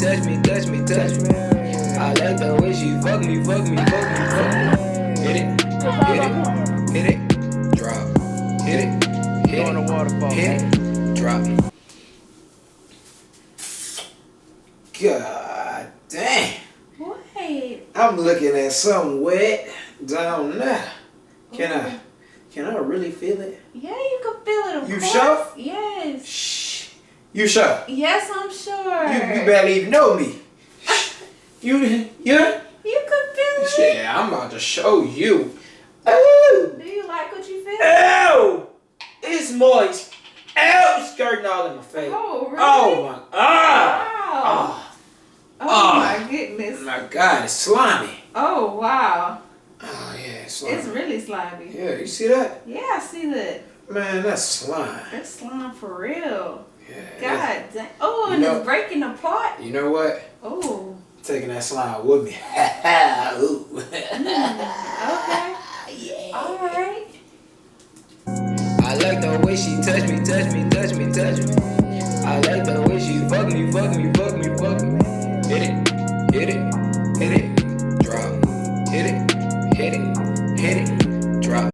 touch me, touch me, touch me. I like the way she fuck me, fuck me, fuck me, fuck me. Hit it, hit it, hit it, drop. Hit it, hit it, hit it, drop. God damn. Wait. I'm looking at something wet down there. Can I really feel it? Yeah, you can feel it. Of You course. sure? Yes. Shh. You sure? Yes, I'm sure. You barely even know me. You You can feel it. Shit, I'm about to show you. Oh. Do you like what you feel? Ew! It's moist. Ew! Skirting all in my face. Oh, really? Oh my. Ah! Wow. Oh. Oh my goodness. My God, it's slimy. Oh wow. Oh yeah, it's slimy. It's really slimy. Yeah, you see that? Yeah, I see that. Man, that's slime. That's slime for real. Yeah. God dang. Oh, You and know- it's breaking apart. You know what? Oh. Taking that slime with me. Ooh. Okay. Yeah. All right. I like the way she touch me, touch me, touch me, touch me. I like the way she fuck me, fuck me, fuck me, fuck me. Hit it, hit it, hit it, drop. Hit it, hit it, hit it, drop.